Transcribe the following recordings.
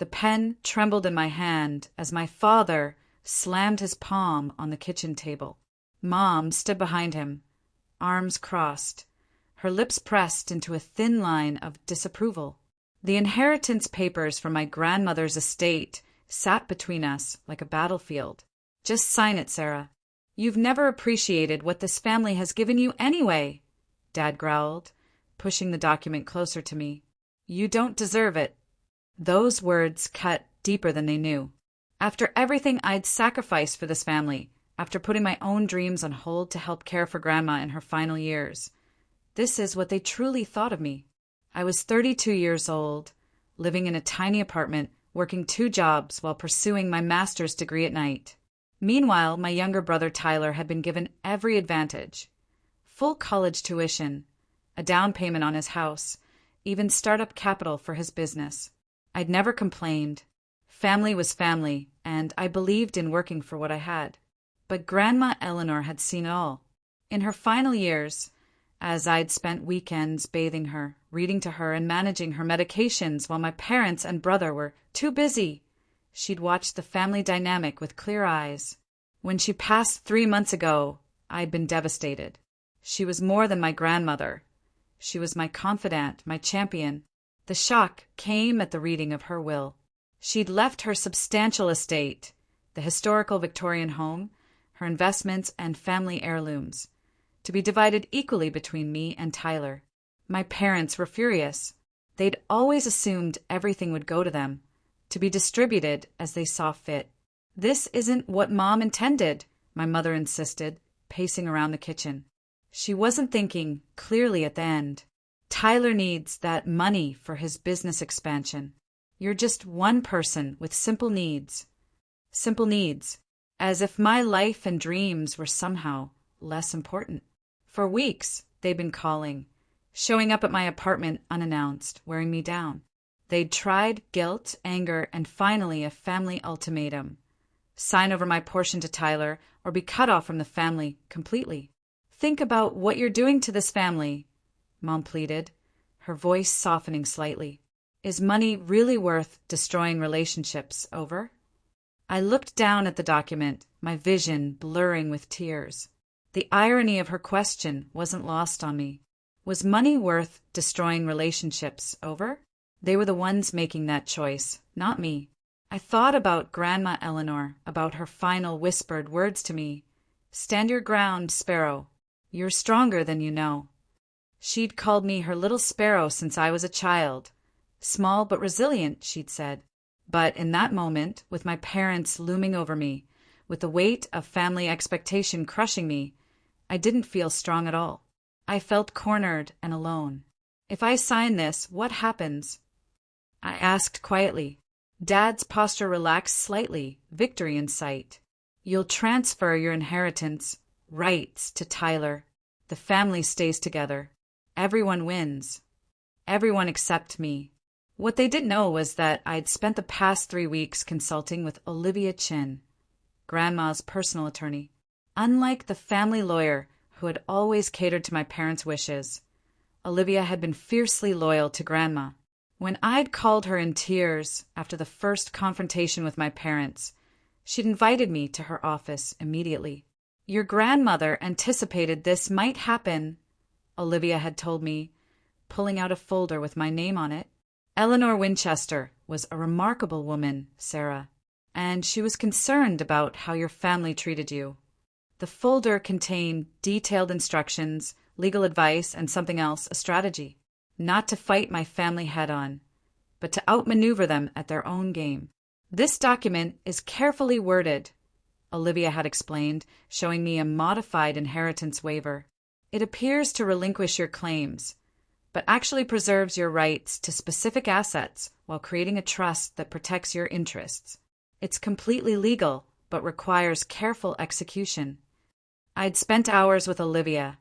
The pen trembled in my hand as my father slammed his palm on the kitchen table. Mom stood behind him, arms crossed, her lips pressed into a thin line of disapproval. The inheritance papers from my grandmother's estate sat between us like a battlefield. "Just sign it, Sarah. You've never appreciated what this family has given you anyway," Dad growled, pushing the document closer to me. "You don't deserve it." Those words cut deeper than they knew. After everything I'd sacrificed for this family, after putting my own dreams on hold to help care for Grandma in her final years, this is what they truly thought of me. I was 32 years old, living in a tiny apartment, working 2 jobs while pursuing my master's degree at night. Meanwhile, my younger brother Tyler had been given every advantage. Full college tuition, a down payment on his house, even startup capital for his business. I'd never complained. Family was family, and I believed in working for what I had. But Grandma Eleanor had seen it all. In her final years, as I'd spent weekends bathing her, reading to her, and managing her medications while my parents and brother were too busy, she'd watched the family dynamic with clear eyes. When she passed 3 months ago, I'd been devastated. She was more than my grandmother. She was my confidant, my champion. The shock came at the reading of her will. She'd left her substantial estate, the historical Victorian home, her investments and family heirlooms, to be divided equally between me and Tyler. My parents were furious. They'd always assumed everything would go to them, to be distributed as they saw fit. "This isn't what Mom intended," my mother insisted, pacing around the kitchen. She wasn't thinking clearly at the end. "Tyler needs that money for his business expansion. You're just one person with simple needs." Simple needs, as if my life and dreams were somehow less important. For weeks, they'd been calling, showing up at my apartment unannounced, wearing me down. They'd tried guilt, anger, and finally a family ultimatum. Sign over my portion to Tyler or be cut off from the family completely. "Think about what you're doing to this family," Mom pleaded, her voice softening slightly. "Is money really worth destroying relationships over?" I looked down at the document, my vision blurring with tears. The irony of her question wasn't lost on me. Was money worth destroying relationships over? They were the ones making that choice, not me. I thought about Grandma Eleanor, about her final whispered words to me. "Stand your ground, Sparrow. You're stronger than you know." She'd called me her little sparrow since I was a child. Small but resilient, she'd said. But in that moment, with my parents looming over me, with the weight of family expectation crushing me, I didn't feel strong at all. I felt cornered and alone. "If I sign this, what happens?" I asked quietly. Dad's posture relaxed slightly, victory in sight. "You'll transfer your inheritance rights to Tyler. The family stays together. Everyone wins. Everyone except me." What they didn't know was that I'd spent the past 3 weeks consulting with Olivia Chin, Grandma's personal attorney. Unlike the family lawyer who had always catered to my parents' wishes, Olivia had been fiercely loyal to Grandma. When I'd called her in tears after the first confrontation with my parents, she'd invited me to her office immediately. "Your grandmother anticipated this might happen," Olivia had told me, pulling out a folder with my name on it. "Eleanor Winchester was a remarkable woman, Sarah, and she was concerned about how your family treated you." The folder contained detailed instructions, legal advice, and something else, a strategy. Not to fight my family head-on, but to outmaneuver them at their own game. "This document is carefully worded," Olivia had explained, showing me a modified inheritance waiver. "It appears to relinquish your claims, but actually preserves your rights to specific assets while creating a trust that protects your interests. It's completely legal, but requires careful execution." I'd spent hours with Olivia,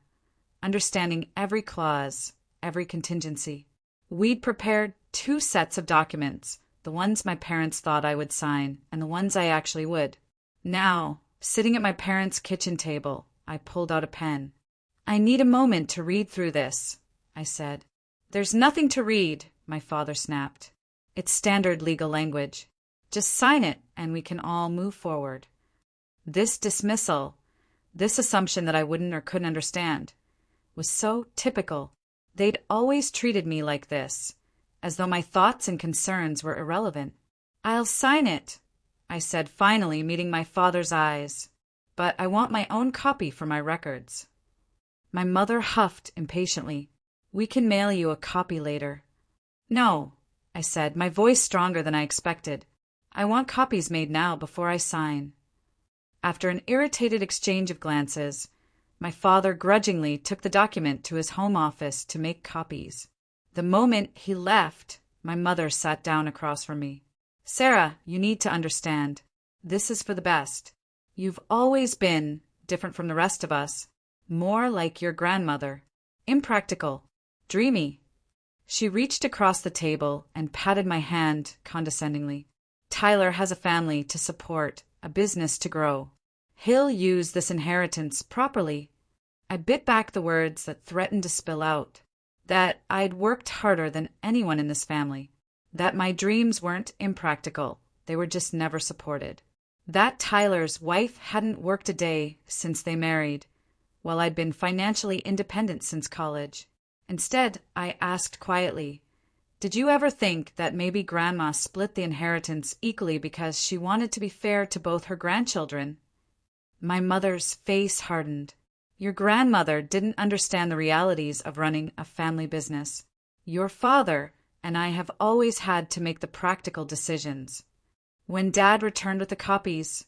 understanding every clause, every contingency. We'd prepared 2 sets of documents, the ones my parents thought I would sign and the ones I actually would. Now, sitting at my parents' kitchen table, I pulled out a pen. "I need a moment to read through this," I said. "There's nothing to read," my father snapped. It's standard legal language. Just sign it and we can all move forward. This dismissal, this assumption that I wouldn't or couldn't understand, was so typical. They'd always treated me like this, as though my thoughts and concerns were irrelevant. "I'll sign it," I said, finally meeting my father's eyes. "But I want my own copy for my records." My mother huffed impatiently. "We can mail you a copy later." "No," I said, my voice stronger than I expected. "I want copies made now before I sign." After an irritated exchange of glances, my father grudgingly took the document to his home office to make copies. The moment he left, my mother sat down across from me. "Sarah, you need to understand. This is for the best. You've always been different from the rest of us, more like your grandmother. Impractical, dreamy." She reached across the table and patted my hand condescendingly. "Tyler has a family to support, a business to grow. He'll use this inheritance properly." I bit back the words that threatened to spill out. That I'd worked harder than anyone in this family. That my dreams weren't impractical, they were just never supported. That Tyler's wife hadn't worked a day since they married, while I'd been financially independent since college. Instead, I asked quietly, "Did you ever think that maybe Grandma split the inheritance equally because she wanted to be fair to both her grandchildren?" My mother's face hardened. "Your grandmother didn't understand the realities of running a family business. Your father and I have always had to make the practical decisions." When Dad returned with the copies,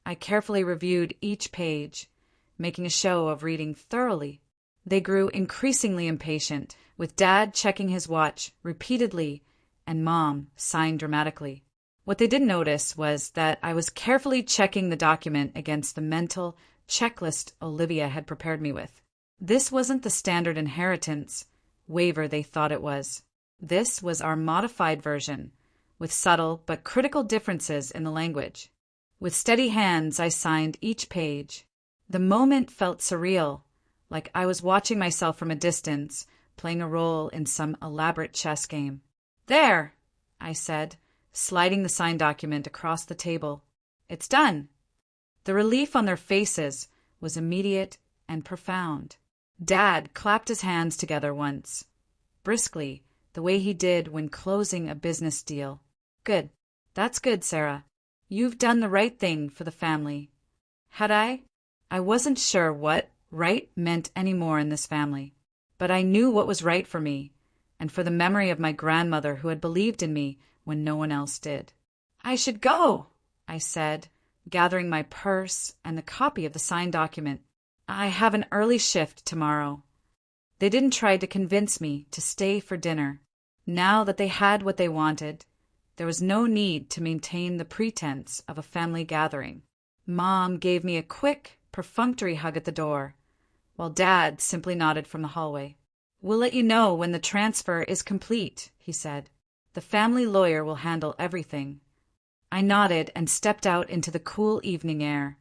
I carefully reviewed each page, making a show of reading thoroughly. They grew increasingly impatient, with Dad checking his watch repeatedly and Mom sighing dramatically. What they didn't notice was that I was carefully checking the document against the mental checklist Olivia had prepared me with. This wasn't the standard inheritance waiver they thought it was. This was our modified version, with subtle but critical differences in the language. With steady hands, I signed each page. The moment felt surreal, like I was watching myself from a distance, playing a role in some elaborate chess game. "There," I said, sliding the signed document across the table. "It's done." The relief on their faces was immediate and profound. Dad clapped his hands together once, briskly, the way he did when closing a business deal. "Good. That's good, Sarah. You've done the right thing for the family." Had I? I wasn't sure what right meant anymore in this family, but I knew what was right for me, and for the memory of my grandmother who had believed in me when no one else did. "I should go," I said, gathering my purse and the copy of the signed document. "I have an early shift tomorrow." They didn't try to convince me to stay for dinner. Now that they had what they wanted, there was no need to maintain the pretense of a family gathering. Mom gave me a quick, perfunctory hug at the door, while Dad simply nodded from the hallway. "We'll let you know when the transfer is complete," he said. "The family lawyer will handle everything." I nodded and stepped out into the cool evening air,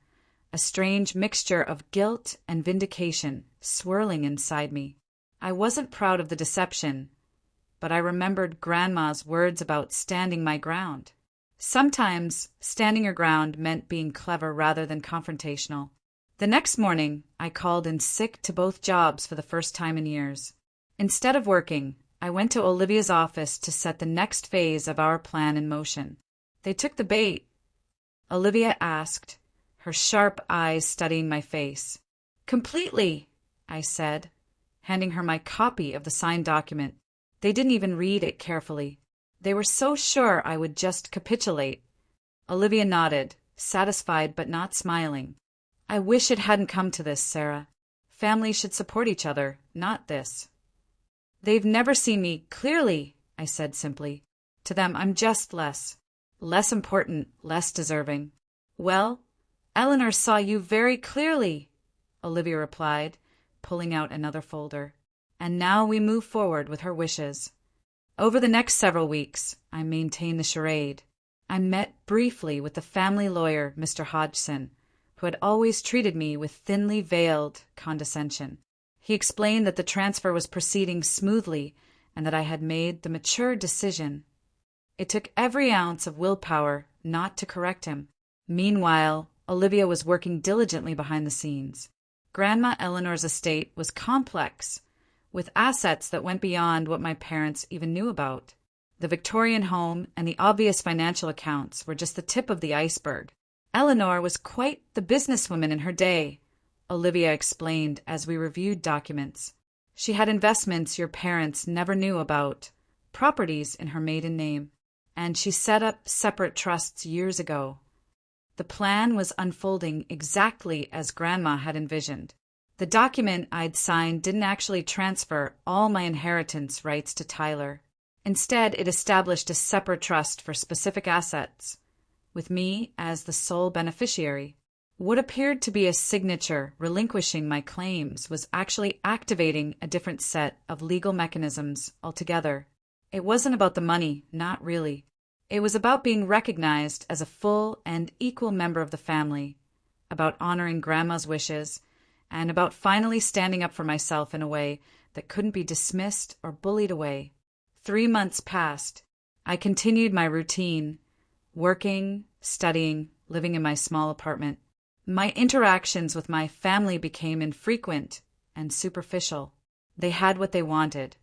a strange mixture of guilt and vindication swirling inside me. I wasn't proud of the deception, but I remembered Grandma's words about standing my ground. Sometimes standing your ground meant being clever rather than confrontational. The next morning, I called in sick to both jobs for the first time in years. Instead of working, I went to Olivia's office to set the next phase of our plan in motion. "They took the bait?" Olivia asked, her sharp eyes studying my face. "Completely," I said, handing her my copy of the signed document. They didn't even read it carefully. They were so sure I would just capitulate. Olivia nodded, satisfied but not smiling. "I wish it hadn't come to this, Sarah. Families should support each other, not this." "They've never seen me clearly," I said simply. "To them, I'm just less important, less deserving." "Well, Eleanor saw you very clearly," Olivia replied, pulling out another folder. "And now we move forward with her wishes." Over the next several weeks, I maintained the charade. I met briefly with the family lawyer, Mr. Hodgson, who had always treated me with thinly veiled condescension. He explained that the transfer was proceeding smoothly and that I had made the mature decision. It took every ounce of willpower not to correct him. Meanwhile, Olivia was working diligently behind the scenes. Grandma Eleanor's estate was complex, with assets that went beyond what my parents even knew about. The Victorian home and the obvious financial accounts were just the tip of the iceberg. Eleanor was quite the businesswoman in her day, Olivia explained as we reviewed documents. She had investments your parents never knew about, properties in her maiden name, and she set up separate trusts years ago. The plan was unfolding exactly as Grandma had envisioned. The document I'd signed didn't actually transfer all my inheritance rights to Tyler. Instead, it established a separate trust for specific assets, with me as the sole beneficiary. What appeared to be a signature relinquishing my claims was actually activating a different set of legal mechanisms altogether. It wasn't about the money, not really. It was about being recognized as a full and equal member of the family, about honoring Grandma's wishes, and about finally standing up for myself in a way that couldn't be dismissed or bullied away. 3 months passed. I continued my routine, working, studying, living in my small apartment. My interactions with my family became infrequent and superficial. They had what they wanted.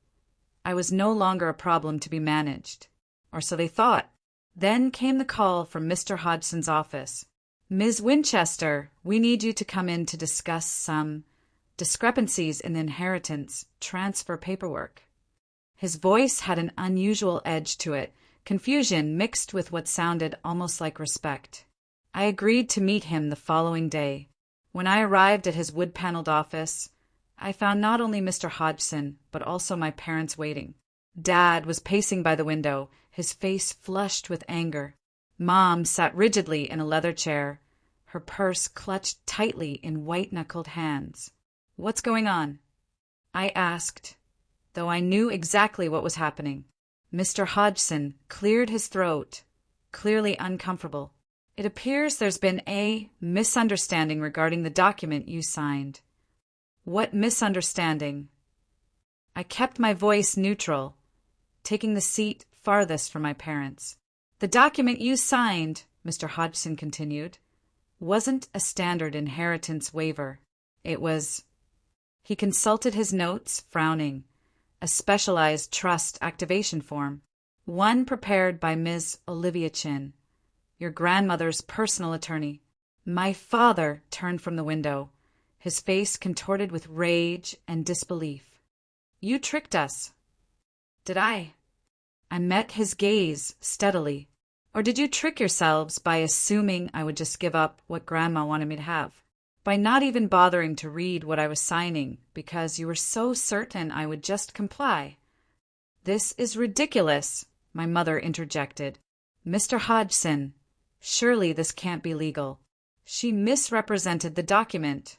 I was no longer a problem to be managed, or so they thought. Then came the call from Mr. Hodgson's office. "Ms. Winchester, we need you to come in to discuss some discrepancies in the inheritance transfer paperwork." His voice had an unusual edge to it, confusion mixed with what sounded almost like respect. I agreed to meet him the following day. When I arrived at his wood-paneled office, I found not only Mr. Hodgson, but also my parents waiting. Dad was pacing by the window, his face flushed with anger. Mom sat rigidly in a leather chair, her purse clutched tightly in white-knuckled hands. "What's going on?" I asked, though I knew exactly what was happening. Mr. Hodgson cleared his throat, clearly uncomfortable. "It appears there's been a misunderstanding regarding the document you signed." "What misunderstanding?" I kept my voice neutral, taking the seat farthest from my parents. "The document you signed," Mr. Hodgson continued, "wasn't a standard inheritance waiver. It was—" He consulted his notes, frowning. "A specialized trust activation form. One prepared by Ms. Olivia Chin, your grandmother's personal attorney." My father turned from the window, his face contorted with rage and disbelief. "You tricked us." "Did I?" I met his gaze steadily. "Or did you trick yourselves by assuming I would just give up what Grandma wanted me to have? By not even bothering to read what I was signing because you were so certain I would just comply?" "This is ridiculous," my mother interjected. "Mr. Hodgson, surely this can't be legal. She misrepresented the document."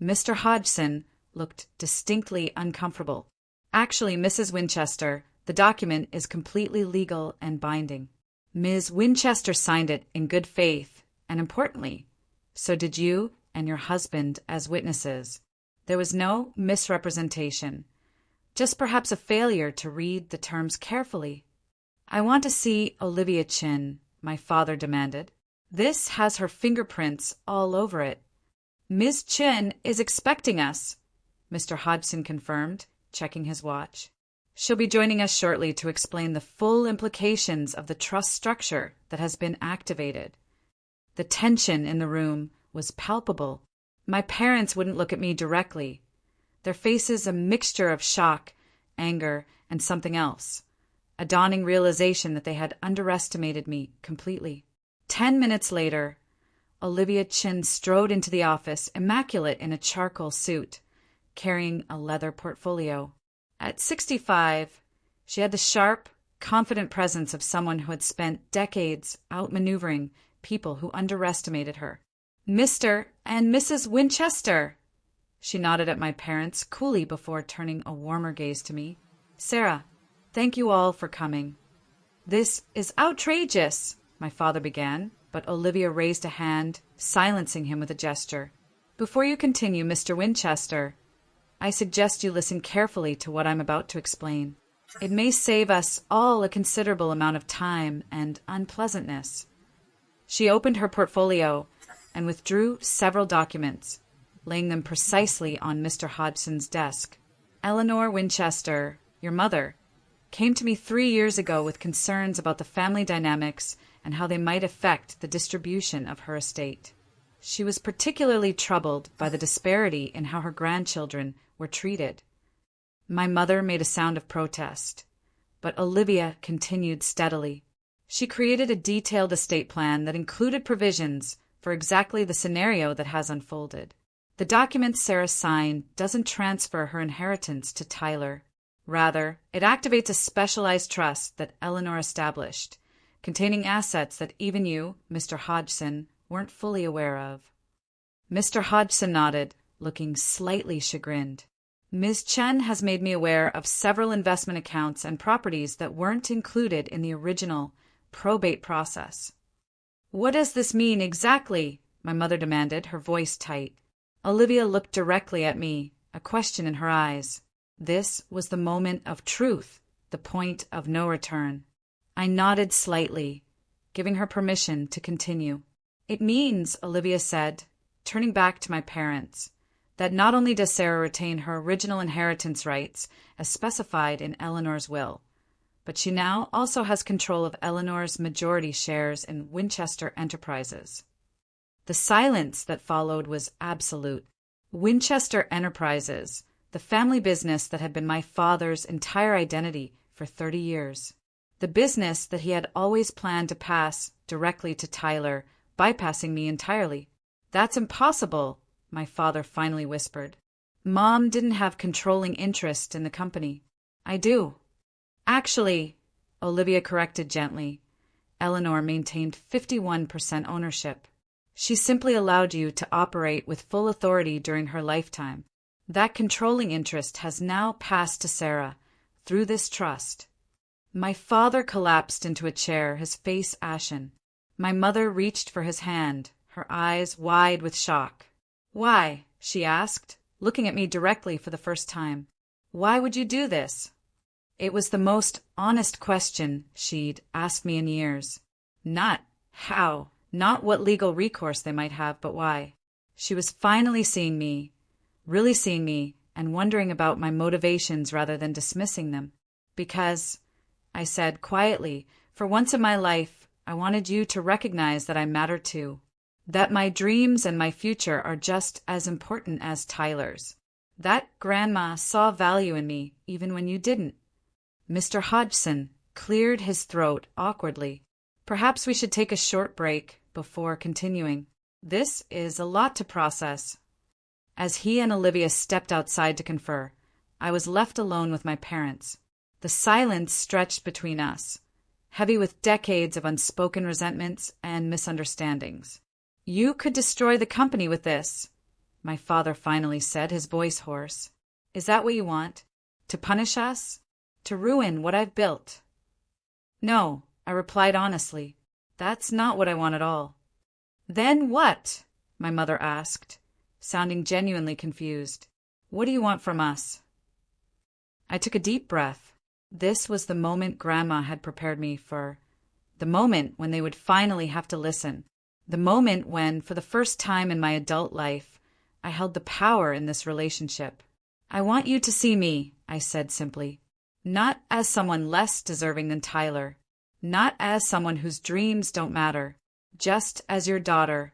Mr. Hodgson looked distinctly uncomfortable. "Actually, Mrs. Winchester, the document is completely legal and binding. Ms. Winchester signed it in good faith, and importantly, so did you and your husband as witnesses. There was no misrepresentation, just perhaps a failure to read the terms carefully." "I want to see Olivia Chin," my father demanded. "This has her fingerprints all over it." "Ms. Chin is expecting us," Mr. Hodgson confirmed, checking his watch. "She'll be joining us shortly to explain the full implications of the trust structure that has been activated." The tension in the room was palpable. My parents wouldn't look at me directly, their faces a mixture of shock, anger, and something else, a dawning realization that they had underestimated me completely. 10 minutes later, Olivia Chin strode into the office, immaculate in a charcoal suit, carrying a leather portfolio. At 65, she had the sharp, confident presence of someone who had spent decades outmaneuvering people who underestimated her. "Mr. and Mrs. Winchester!" She nodded at my parents coolly before turning a warmer gaze to me. "Sarah, thank you all for coming." "This is outrageous," my father began, but Olivia raised a hand, silencing him with a gesture. "Before you continue, Mr. Winchester, I suggest you listen carefully to what I'm about to explain." It may save us all a considerable amount of time and unpleasantness." She opened her portfolio and withdrew several documents, laying them precisely on Mr. Hodgson's desk. "Eleanor Winchester, your mother, came to me 3 years ago with concerns about the family dynamics and how they might affect the distribution of her estate. She was particularly troubled by the disparity in how her grandchildren were treated." My mother made a sound of protest, but Olivia continued steadily. "She created a detailed estate plan that included provisions for exactly the scenario that has unfolded. The document Sarah signed doesn't transfer her inheritance to Tyler. Rather, it activates a specialized trust that Eleanor established, containing assets that even you, Mr. Hodgson, weren't fully aware of." Mr. Hodgson nodded, looking slightly chagrined. "Ms. Chen has made me aware of several investment accounts and properties that weren't included in the original probate process." "What does this mean exactly?" my mother demanded, her voice tight. Olivia looked directly at me, a question in her eyes. This was the moment of truth, the point of no return. I nodded slightly, giving her permission to continue. "It means," Olivia said, turning back to my parents, "that not only does Sarah retain her original inheritance rights as specified in Eleanor's will, but she now also has control of Eleanor's majority shares in Winchester Enterprises." The silence that followed was absolute. Winchester Enterprises, the family business that had been my father's entire identity for 30 years. The business that he had always planned to pass directly to Tyler, bypassing me entirely. "That's impossible," my father finally whispered. "Mom didn't have controlling interest in the company." "I do." "Actually," Olivia corrected gently, "Eleanor maintained 51% ownership. She simply allowed you to operate with full authority during her lifetime. That controlling interest has now passed to Sarah through this trust." My father collapsed into a chair, his face ashen. My mother reached for his hand, her eyes wide with shock. "Why?" she asked, looking at me directly for the first time. "Why would you do this?" It was the most honest question she'd asked me in years. Not how, not what legal recourse they might have, but why. She was finally seeing me, really seeing me, and wondering about my motivations rather than dismissing them. "Because," I said quietly, "for once in my life, I wanted you to recognize that I matter too. That my dreams and my future are just as important as Tyler's. That Grandma saw value in me, even when you didn't." Mr. Hodgson cleared his throat awkwardly. "Perhaps we should take a short break before continuing. This is a lot to process." As he and Olivia stepped outside to confer, I was left alone with my parents. The silence stretched between us, heavy with decades of unspoken resentments and misunderstandings. "You could destroy the company with this," my father finally said, his voice hoarse. "Is that what you want? To punish us? To ruin what I've built?" "No," I replied honestly. "That's not what I want at all." "Then what?" my mother asked, sounding genuinely confused. "What do you want from us?" I took a deep breath. This was the moment Grandma had prepared me for. The moment when they would finally have to listen. The moment when, for the first time in my adult life, I held the power in this relationship. "I want you to see me," I said simply. "Not as someone less deserving than Tyler. Not as someone whose dreams don't matter. Just as your daughter,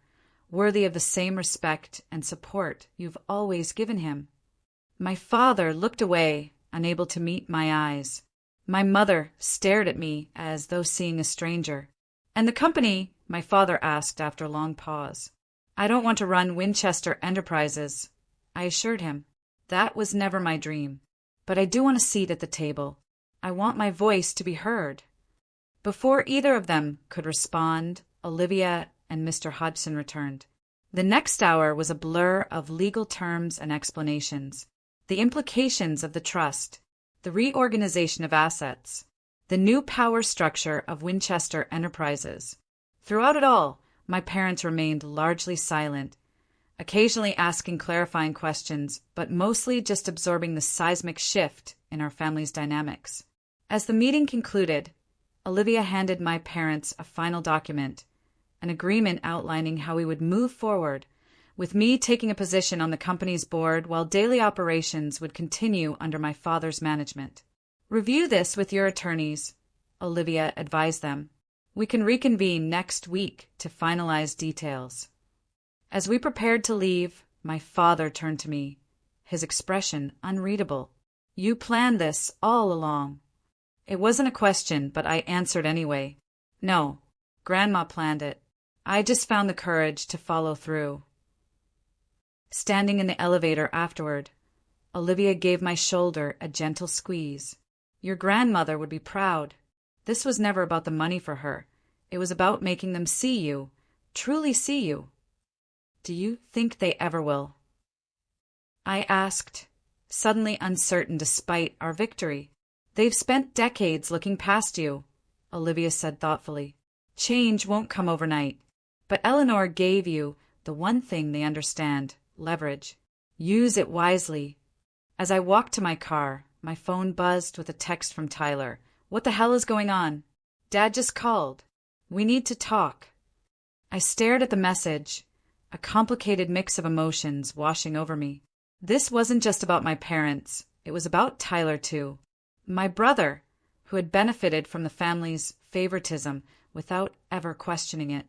worthy of the same respect and support you've always given him." My father looked away, unable to meet my eyes. My mother stared at me as though seeing a stranger. "And the company?" my father asked after a long pause. "I don't want to run Winchester Enterprises," I assured him. "That was never my dream. But I do want a seat at the table. I want my voice to be heard." Before either of them could respond, Olivia and Mr. Hodgson returned. The next hour was a blur of legal terms and explanations, the implications of the trust, the reorganization of assets, the new power structure of Winchester Enterprises. Throughout it all, my parents remained largely silent, occasionally asking clarifying questions, but mostly just absorbing the seismic shift in our family's dynamics. As the meeting concluded, Olivia handed my parents a final document, an agreement outlining how we would move forward, with me taking a position on the company's board while daily operations would continue under my father's management. "Review this with your attorneys," Olivia advised them. "We can reconvene next week to finalize details." As we prepared to leave, my father turned to me, his expression unreadable. "You planned this all along." It wasn't a question, but I answered anyway. "No, Grandma planned it. I just found the courage to follow through." Standing in the elevator afterward, Olivia gave my shoulder a gentle squeeze. "Your grandmother would be proud. This was never about the money for her. It was about making them see you, truly see you." "Do you think they ever will?" I asked, suddenly uncertain despite our victory. "They've spent decades looking past you," Olivia said thoughtfully. "Change won't come overnight. But Eleanor gave you the one thing they understand: leverage. Use it wisely." As I walked to my car, my phone buzzed with a text from Tyler. "What the hell is going on?" "Dad just called. We need to talk." I stared at the message, a complicated mix of emotions washing over me. This wasn't just about my parents. It was about Tyler, too. My brother, who had benefited from the family's favoritism without ever questioning it.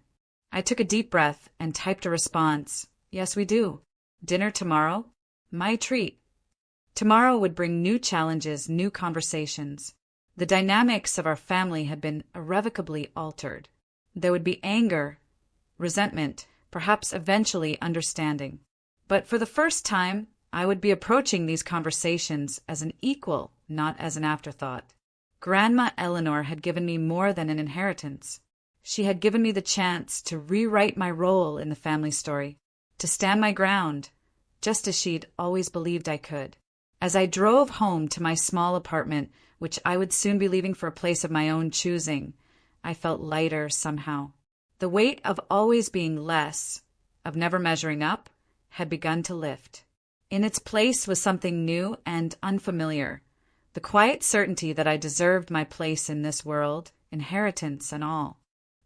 I took a deep breath and typed a response. "Yes, we do. Dinner tomorrow? My treat." Tomorrow would bring new challenges, new conversations. The dynamics of our family had been irrevocably altered. There would be anger, resentment, perhaps eventually understanding. But for the first time, I would be approaching these conversations as an equal, not as an afterthought. Grandma Eleanor had given me more than an inheritance. She had given me the chance to rewrite my role in the family story, to stand my ground, just as she'd always believed I could. As I drove home to my small apartment, which I would soon be leaving for a place of my own choosing, I felt lighter somehow. The weight of always being less, of never measuring up, had begun to lift. In its place was something new and unfamiliar, the quiet certainty that I deserved my place in this world, inheritance and all.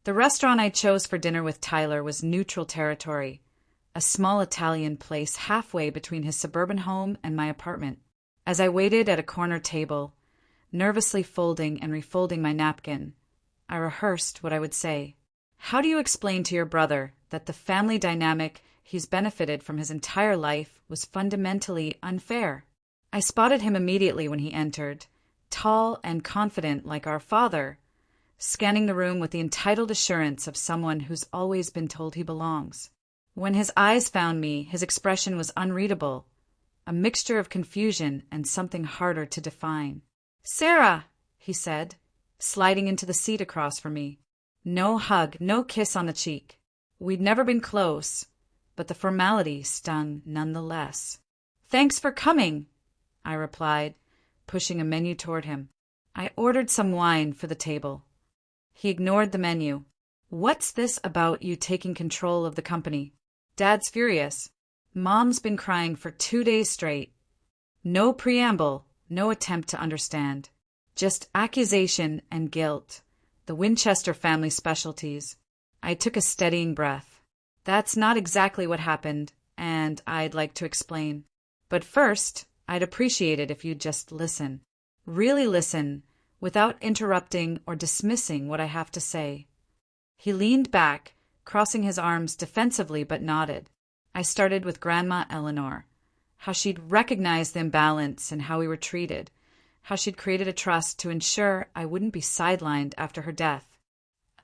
The restaurant I chose for dinner with Tyler was neutral territory, a small Italian place halfway between his suburban home and my apartment. As I waited at a corner table, nervously folding and refolding my napkin, I rehearsed what I would say. "How do you explain to your brother that the family dynamic he's benefited from his entire life was fundamentally unfair?" I spotted him immediately when he entered, tall and confident like our father, scanning the room with the entitled assurance of someone who's always been told he belongs. When his eyes found me, his expression was unreadable, a mixture of confusion and something harder to define. "Sarah," he said, sliding into the seat across from me. No hug, no kiss on the cheek. We'd never been close, but the formality stung nonetheless. "Thanks for coming," I replied, pushing a menu toward him. I ordered some wine for the table. He ignored the menu. "What's this about you taking control of the company?" "Dad's furious. Mom's been crying for 2 days straight." No preamble, no attempt to understand. Just accusation and guilt, the Winchester family specialties. I took a steadying breath. "That's not exactly what happened, and I'd like to explain. But first, I'd appreciate it if you'd just listen. Really listen, without interrupting or dismissing what I have to say." He leaned back, crossing his arms defensively, but nodded. I started with Grandma Eleanor, how she'd recognized the imbalance in how we were treated, how she'd created a trust to ensure I wouldn't be sidelined after her death.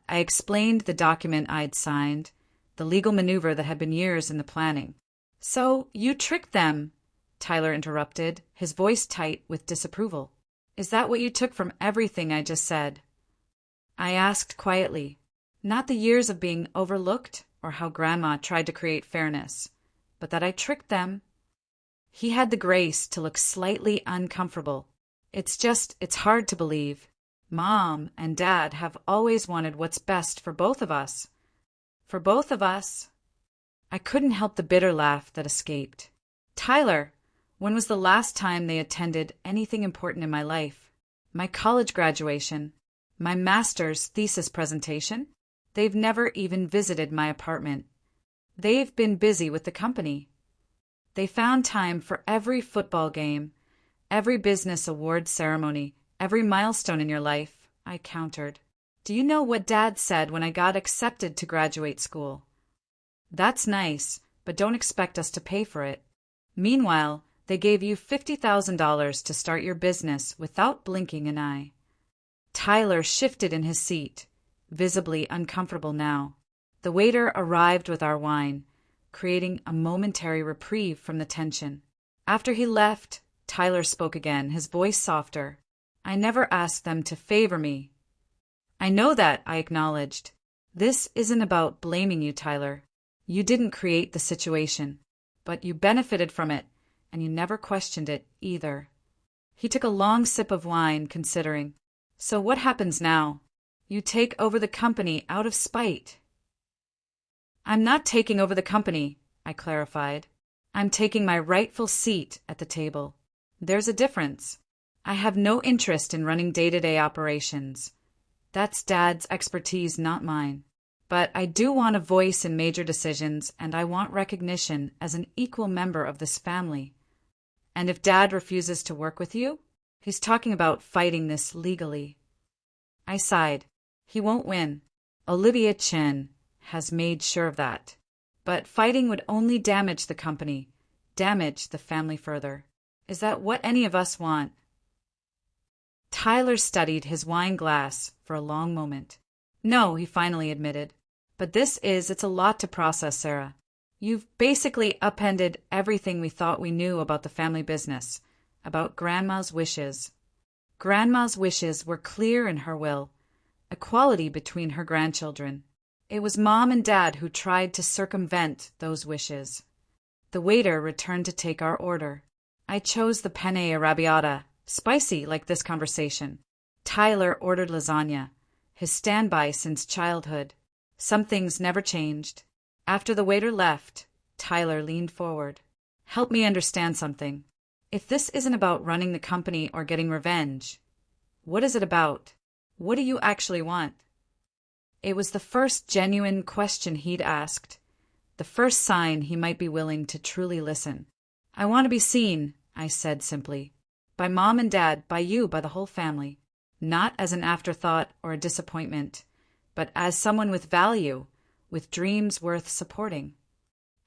I explained the document I'd signed, the legal maneuver that had been years in the planning. "So you tricked them," Tyler interrupted, his voice tight with disapproval. "Is that what you took from everything I just said?" I asked quietly, not the years of being overlooked or how Grandma tried to create fairness, but that I tricked them. He had the grace to look slightly uncomfortable. It's hard to believe. Mom and Dad have always wanted what's best for both of us. For both of us." I couldn't help the bitter laugh that escaped. "Tyler, when was the last time they attended anything important in my life?" my college graduation, my master's thesis presentation. They've never even visited my apartment. They've been busy with the company. They found time for every football game, every business award ceremony, every milestone in your life, I countered. Do you know what Dad said when I got accepted to graduate school? That's nice, but don't expect us to pay for it. Meanwhile, they gave you $50,000 to start your business without blinking an eye. Tyler shifted in his seat, visibly uncomfortable now. The waiter arrived with our wine, creating a momentary reprieve from the tension. After he left, Tyler spoke again, his voice softer. I never asked them to favor me. I know that, I acknowledged. This isn't about blaming you, Tyler. You didn't create the situation, but you benefited from it, and you never questioned it either. He took a long sip of wine, considering. So what happens now? You take over the company out of spite. I'm not taking over the company, I clarified. I'm taking my rightful seat at the table. There's a difference. I have no interest in running day-to-day operations. That's Dad's expertise, not mine. But I do want a voice in major decisions, and I want recognition as an equal member of this family. And if Dad refuses to work with you, he's talking about fighting this legally. I sighed. He won't win. Olivia Chin has made sure of that. But fighting would only damage the company, damage the family further. Is that what any of us want? Tyler studied his wine glass for a long moment. No, he finally admitted. But it's a lot to process, Sarah. You've basically upended everything we thought we knew about the family business, about Grandma's wishes. Grandma's wishes were clear in her will, equality between her grandchildren. It was Mom and Dad who tried to circumvent those wishes. The waiter returned to take our order. I chose the penne arrabbiata, spicy like this conversation. Tyler ordered lasagna, his standby since childhood. Some things never changed. After the waiter left, Tyler leaned forward. Help me understand something. If this isn't about running the company or getting revenge, what is it about? What do you actually want? It was the first genuine question he'd asked, the first sign he might be willing to truly listen. I want to be seen, I said simply. By Mom and Dad, by you, by the whole family. Not as an afterthought or a disappointment, but as someone with value, with dreams worth supporting.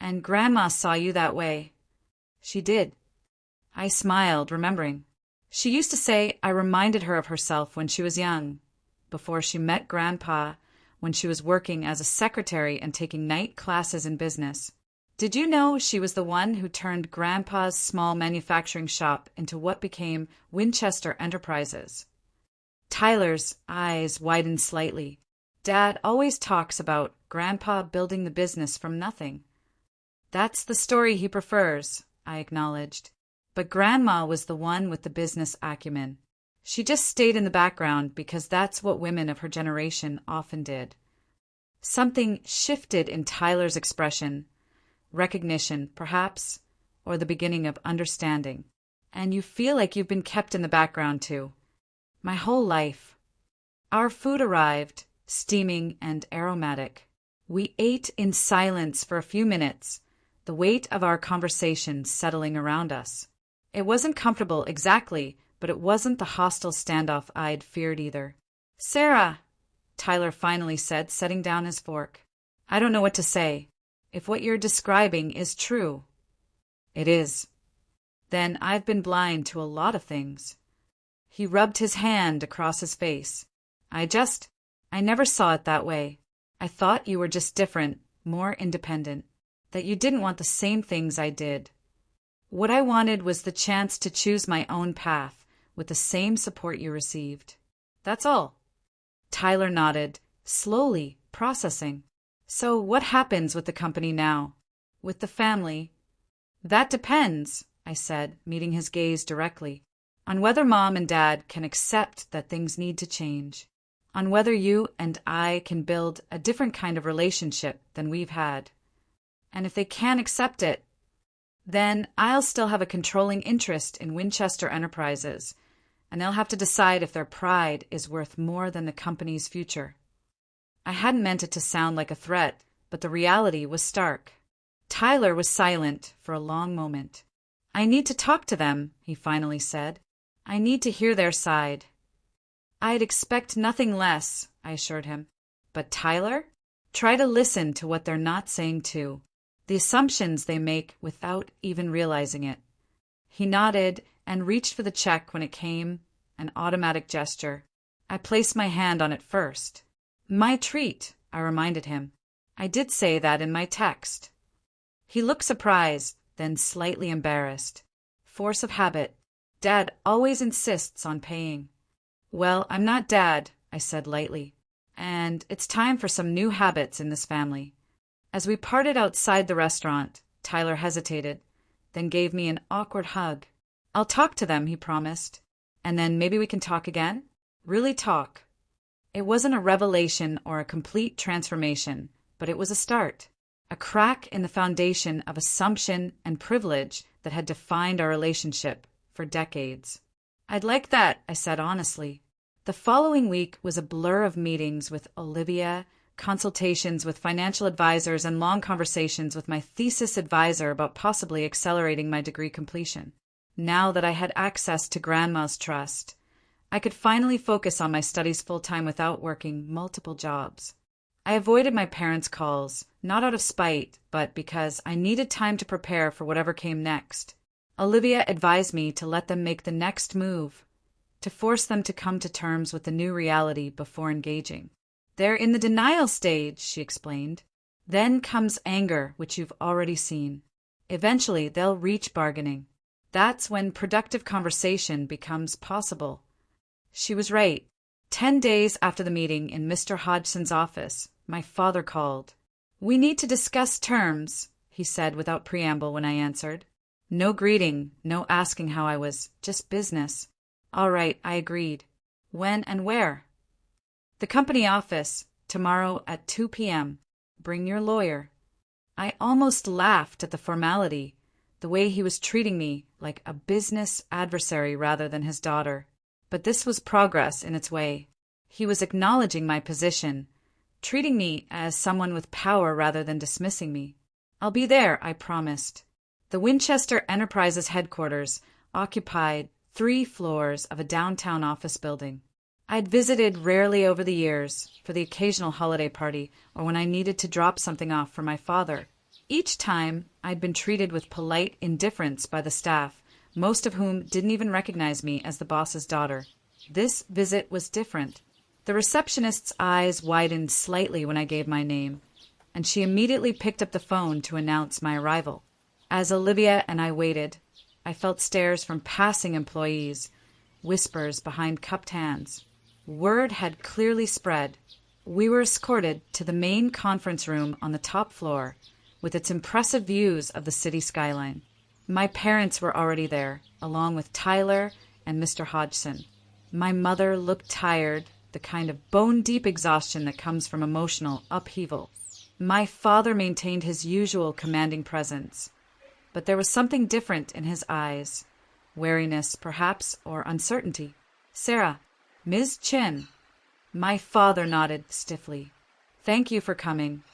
And Grandma saw you that way. She did. I smiled, remembering. She used to say I reminded her of herself when she was young, before she met Grandpa, when she was working as a secretary and taking night classes in business. Did you know she was the one who turned Grandpa's small manufacturing shop into what became Winchester Enterprises? Tyler's eyes widened slightly. Dad always talks about Grandpa building the business from nothing. That's the story he prefers, I acknowledged. But Grandma was the one with the business acumen. She just stayed in the background because that's what women of her generation often did. Something shifted in Tyler's expression. Recognition, perhaps, or the beginning of understanding. And you feel like you've been kept in the background too. My whole life. Our food arrived, steaming and aromatic. We ate in silence for a few minutes, the weight of our conversation settling around us. It wasn't comfortable exactly, but it wasn't the hostile standoff I'd feared either. Sarah, Tyler finally said, setting down his fork. I don't know what to say. If what you're describing is true. It is. Then I've been blind to a lot of things. He rubbed his hand across his face. I never saw it that way. I thought you were just different, more independent, that you didn't want the same things I did. What I wanted was the chance to choose my own path with the same support you received. That's all. Tyler nodded, slowly, processing. So what happens with the company now? With the family? That depends, I said, meeting his gaze directly, on whether Mom and Dad can accept that things need to change, on whether you and I can build a different kind of relationship than we've had. And if they can't accept it, then I'll still have a controlling interest in Winchester Enterprises, and they'll have to decide if their pride is worth more than the company's future. I hadn't meant it to sound like a threat, but the reality was stark. Tyler was silent for a long moment. "I need to talk to them," he finally said. "I need to hear their side." "I'd expect nothing less," I assured him. "But Tyler? Try to listen to what they're not saying too. The assumptions they make without even realizing it." He nodded and reached for the check when it came, an automatic gesture. I placed my hand on it first. "My treat," I reminded him. "I did say that in my text." He looked surprised, then slightly embarrassed. Force of habit. Dad always insists on paying. "Well, I'm not Dad," I said lightly. "And it's time for some new habits in this family." As we parted outside the restaurant, Tyler hesitated, then gave me an awkward hug. "I'll talk to them," he promised. "And then maybe we can talk again? Really talk." It wasn't a revelation or a complete transformation, but it was a start. A crack in the foundation of assumption and privilege that had defined our relationship for decades. "I'd like that," I said honestly. The following week was a blur of meetings with Olivia, consultations with financial advisors, and long conversations with my thesis advisor about possibly accelerating my degree completion. Now that I had access to Grandma's trust, I could finally focus on my studies full-time without working multiple jobs. I avoided my parents' calls, not out of spite, but because I needed time to prepare for whatever came next. Olivia advised me to let them make the next move, to force them to come to terms with the new reality before engaging. "They're in the denial stage," she explained. "Then comes anger, which you've already seen. Eventually, they'll reach bargaining. That's when productive conversation becomes possible." She was right. 10 days after the meeting in Mr. Hodgson's office, my father called. "We need to discuss terms," he said without preamble when I answered. No greeting, no asking how I was, just business. "All right," I agreed. "When and where?" "The company office, tomorrow at 2 p.m. Bring your lawyer." I almost laughed at the formality, the way he was treating me like a business adversary rather than his daughter. But this was progress in its way. He was acknowledging my position, treating me as someone with power rather than dismissing me. "I'll be there," I promised. The Winchester Enterprises headquarters occupied 3 floors of a downtown office building. I'd visited rarely over the years, for the occasional holiday party or when I needed to drop something off for my father. Each time, I'd been treated with polite indifference by the staff, most of whom didn't even recognize me as the boss's daughter. This visit was different. The receptionist's eyes widened slightly when I gave my name, and she immediately picked up the phone to announce my arrival. As Olivia and I waited, I felt stares from passing employees, whispers behind cupped hands. Word had clearly spread. We were escorted to the main conference room on the top floor, with its impressive views of the city skyline. My parents were already there, along with Tyler and Mr. Hodgson. My mother looked tired, the kind of bone-deep exhaustion that comes from emotional upheaval. My father maintained his usual commanding presence, but there was something different in his eyes. Wariness, perhaps, or uncertainty. "Sarah, Ms. Chin." My father nodded stiffly. "Thank you for coming."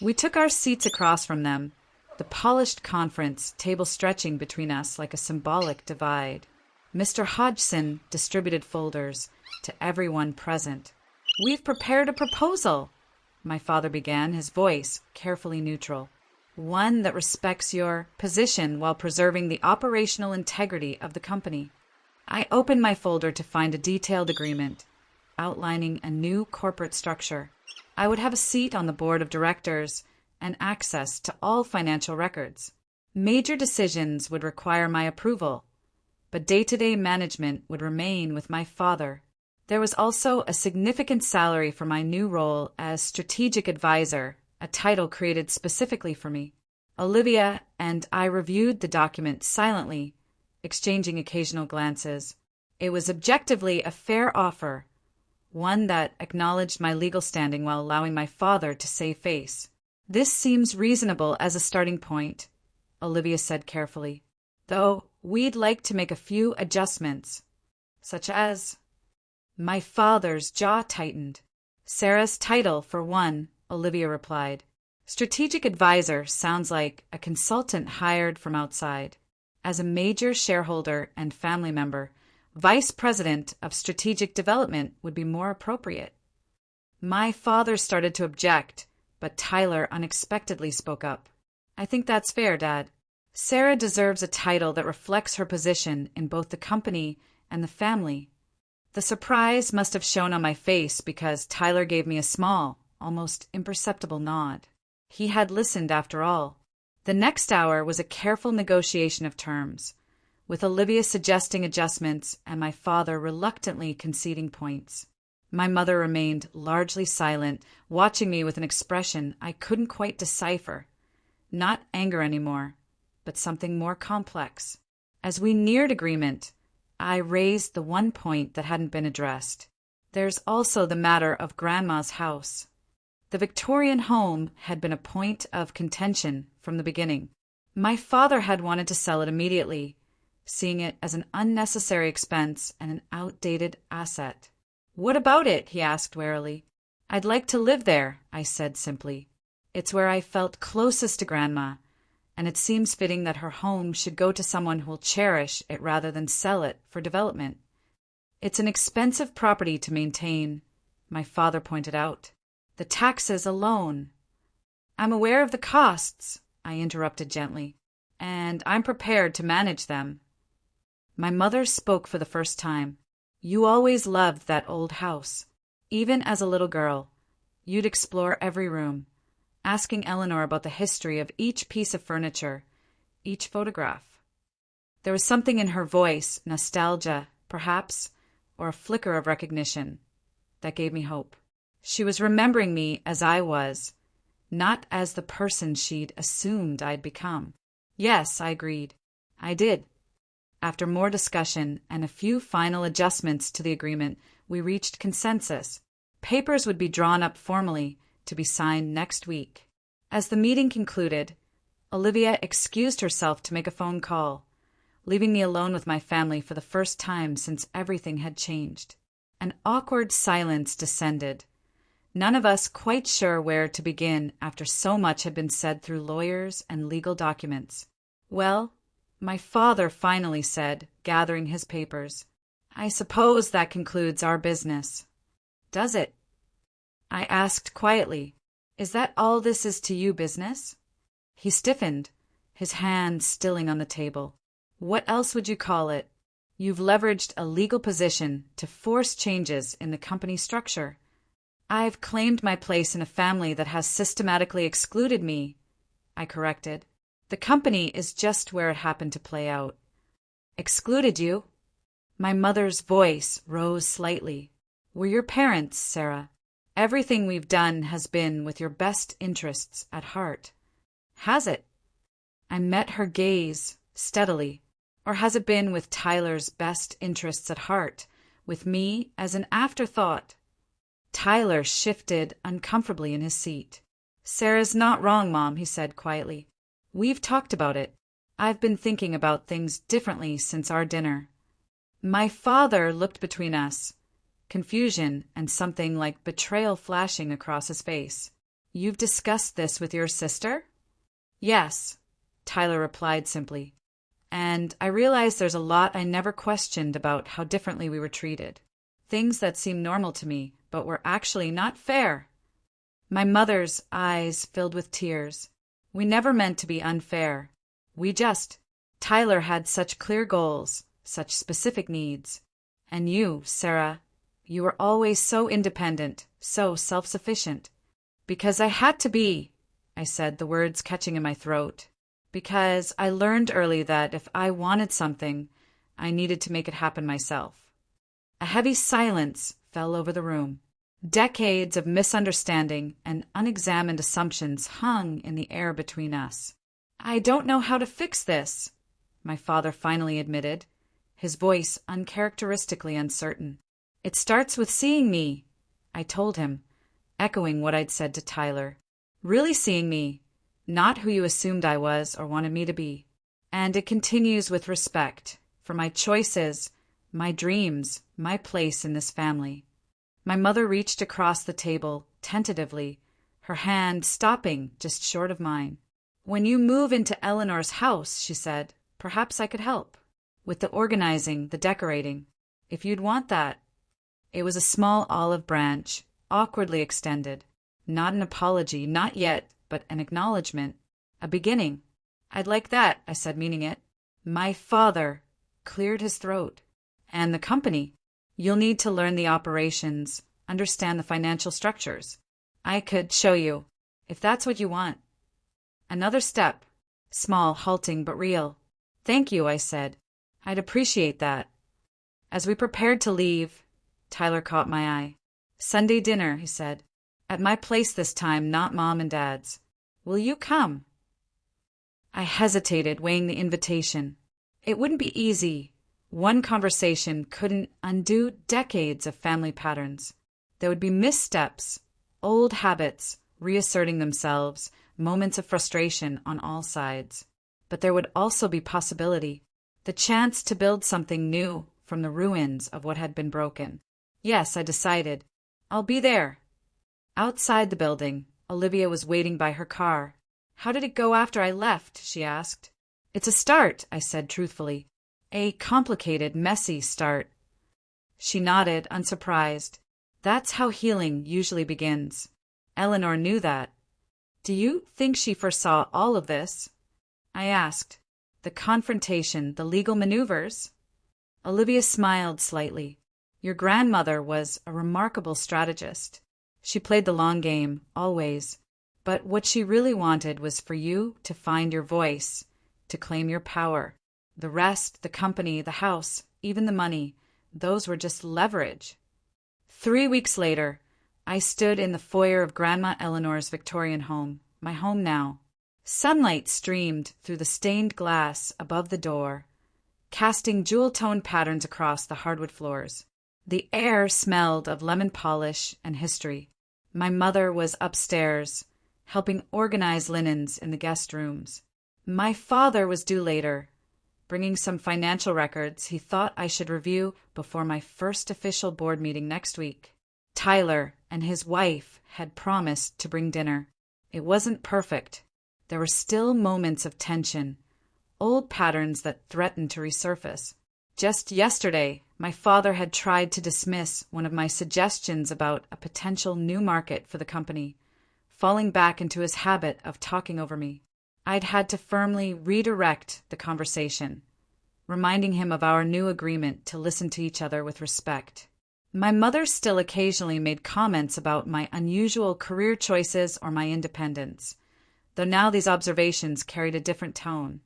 We took our seats across from them, the polished conference table stretching between us like a symbolic divide. Mr. Hodgson distributed folders to everyone present. "We've prepared a proposal," my father began, his voice carefully neutral. "One that respects your position while preserving the operational integrity of the company." I opened my folder to find a detailed agreement, outlining a new corporate structure. I would have a seat on the board of directors and access to all financial records. Major decisions would require my approval, but day-to-day management would remain with my father. There was also a significant salary for my new role as strategic advisor, a title created specifically for me. Olivia and I reviewed the document silently, exchanging occasional glances. It was objectively a fair offer, one that acknowledged my legal standing while allowing my father to save face. "This seems reasonable as a starting point," Olivia said carefully, "though we'd like to make a few adjustments." Such as? My father's jaw tightened. Sarah's title, for one, Olivia replied. Strategic advisor sounds like a consultant hired from outside. As a major shareholder and family member, vice president of strategic development would be more appropriate. My father started to object, but Tyler unexpectedly spoke up. I think that's fair, Dad. Sarah deserves a title that reflects her position in both the company and the family. The surprise must have shown on my face because Tyler gave me a small, almost imperceptible nod. He had listened after all. The next hour was a careful negotiation of terms, with Olivia suggesting adjustments and my father reluctantly conceding points. My mother remained largely silent, watching me with an expression I couldn't quite decipher. Not anger anymore, but something more complex. As we neared agreement, I raised the one point that hadn't been addressed. There's also the matter of Grandma's house. The Victorian home had been a point of contention from the beginning. My father had wanted to sell it immediately, seeing it as an unnecessary expense and an outdated asset. What about it? He asked warily. I'd like to live there, I said simply. It's where I felt closest to Grandma, and it seems fitting that her home should go to someone who'll cherish it rather than sell it for development. It's an expensive property to maintain, my father pointed out. The taxes alone. I'm aware of the costs, I interrupted gently, and I'm prepared to manage them. My mother spoke for the first time. You always loved that old house. Even as a little girl, you'd explore every room, asking Eleanor about the history of each piece of furniture, each photograph. There was something in her voice, nostalgia, perhaps, or a flicker of recognition, that gave me hope. She was remembering me as I was, not as the person she'd assumed I'd become. Yes, I agreed. I did. After more discussion and a few final adjustments to the agreement, we reached consensus. Papers would be drawn up formally to be signed next week. As the meeting concluded, Olivia excused herself to make a phone call, leaving me alone with my family for the first time since everything had changed. An awkward silence descended, none of us quite sure where to begin after so much had been said through lawyers and legal documents. Well, my father finally said, gathering his papers, I suppose that concludes our business. Does it? I asked quietly, Is that all this is to you, business? He stiffened, his hand stilling on the table. What else would you call it? You've leveraged a legal position to force changes in the company structure. I've claimed my place in a family that has systematically excluded me, I corrected. The company is just where it happened to play out. Excluded you? My mother's voice rose slightly. We're your parents, Sarah. Everything we've done has been with your best interests at heart. Has it? I met her gaze steadily. Or has it been with Tyler's best interests at heart, with me as an afterthought? Tyler shifted uncomfortably in his seat. Sarah's not wrong, Mom, he said quietly. We've talked about it. I've been thinking about things differently since our dinner. My father looked between us, confusion and something like betrayal flashing across his face. You've discussed this with your sister? Yes, Tyler replied simply. And I realize there's a lot I never questioned about how differently we were treated. Things that seem normal to me, but were actually not fair. My mother's eyes filled with tears. We never meant to be unfair. Tyler had such clear goals, such specific needs. And you, Sarah, you were always so independent, so self-sufficient. Because I had to be, I said, the words catching in my throat. Because I learned early that if I wanted something, I needed to make it happen myself. A heavy silence fell over the room. Decades of misunderstanding and unexamined assumptions hung in the air between us. I don't know how to fix this, my father finally admitted, his voice uncharacteristically uncertain. It starts with seeing me, I told him, echoing what I'd said to Tyler. Really seeing me, not who you assumed I was or wanted me to be. And it continues with respect for my choices, my dreams, my place in this family. My mother reached across the table, tentatively, her hand stopping just short of mine. "When you move into Eleanor's house," she said, "perhaps I could help. With the organizing, the decorating. If you'd want that." It was a small olive branch, awkwardly extended. Not an apology, not yet, but an acknowledgement. A beginning. "I'd like that," I said, meaning it. "My father," cleared his throat. "And the company. You'll need to learn the operations, understand the financial structures. I could show you, if that's what you want." Another step. Small, halting, but real. "Thank you," I said. "I'd appreciate that." As we prepared to leave, Tyler caught my eye. "Sunday dinner," he said. "At my place this time, not Mom and Dad's. Will you come?" I hesitated, weighing the invitation. It wouldn't be easy. One conversation couldn't undo decades of family patterns. There would be missteps, old habits reasserting themselves, moments of frustration on all sides. But there would also be possibility, the chance to build something new from the ruins of what had been broken. Yes, I decided. I'll be there. Outside the building, Olivia was waiting by her car. "How did it go after I left?" she asked. "It's a start," I said truthfully. "A complicated, messy start." She nodded, unsurprised. That's how healing usually begins. Eleanor knew that. "Do you think she foresaw all of this?" I asked. "The confrontation, the legal maneuvers?" Olivia smiled slightly. "Your grandmother was a remarkable strategist. She played the long game, always. But what she really wanted was for you to find your voice, to claim your power. The rest, the company, the house, even the money, those were just leverage." 3 weeks later, I stood in the foyer of Grandma Eleanor's Victorian home, my home now. Sunlight streamed through the stained glass above the door, casting jewel-toned patterns across the hardwood floors. The air smelled of lemon polish and history. My mother was upstairs, helping organize linens in the guest rooms. My father was due later, bringing some financial records he thought I should review before my first official board meeting next week. Tyler and his wife had promised to bring dinner. It wasn't perfect. There were still moments of tension, old patterns that threatened to resurface. Just yesterday, my father had tried to dismiss one of my suggestions about a potential new market for the company, falling back into his habit of talking over me. I'd had to firmly redirect the conversation, reminding him of our new agreement to listen to each other with respect. My mother still occasionally made comments about my unusual career choices or my independence, though now these observations carried a different tone,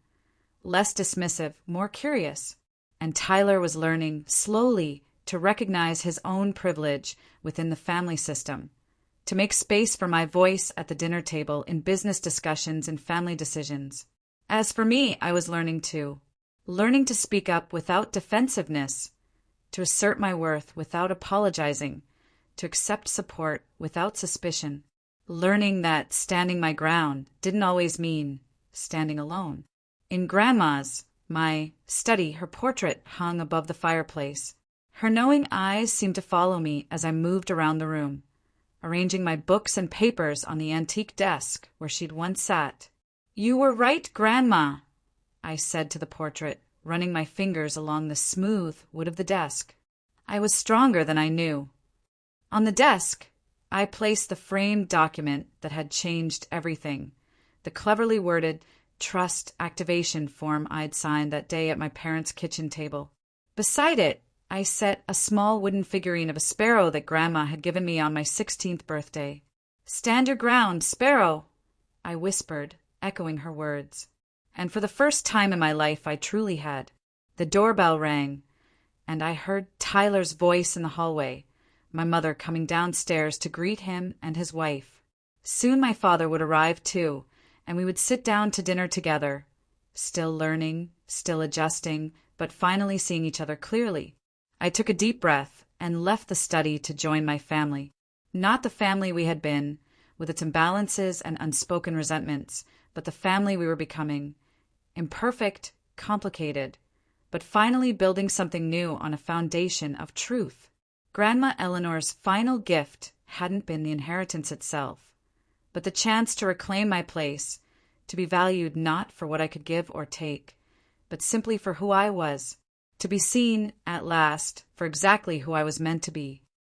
less dismissive, more curious. And Tyler was learning, slowly, to recognize his own privilege within the family system, to make space for my voice at the dinner table in business discussions and family decisions. As for me, I was learning too. Learning to speak up without defensiveness, to assert my worth without apologizing, to accept support without suspicion. Learning that standing my ground didn't always mean standing alone. In Grandma's, my study, her portrait hung above the fireplace. Her knowing eyes seemed to follow me as I moved around the room, arranging my books and papers on the antique desk where she'd once sat. "You were right, Grandma," I said to the portrait, running my fingers along the smooth wood of the desk. I was stronger than I knew. On the desk, I placed the framed document that had changed everything, the cleverly worded trust activation form I'd signed that day at my parents' kitchen table. Beside it, I set a small wooden figurine of a sparrow that Grandma had given me on my 16th birthday. "Stand your ground, sparrow," I whispered, echoing her words. And for the first time in my life, I truly had. The doorbell rang, and I heard Tyler's voice in the hallway, my mother coming downstairs to greet him and his wife. Soon my father would arrive too, and we would sit down to dinner together, still learning, still adjusting, but finally seeing each other clearly. I took a deep breath and left the study to join my family. Not the family we had been, with its imbalances and unspoken resentments, but the family we were becoming. Imperfect, complicated, but finally building something new on a foundation of truth. Grandma Eleanor's final gift hadn't been the inheritance itself, but the chance to reclaim my place, to be valued not for what I could give or take, but simply for who I was, to be seen, at last, for exactly who I was meant to be.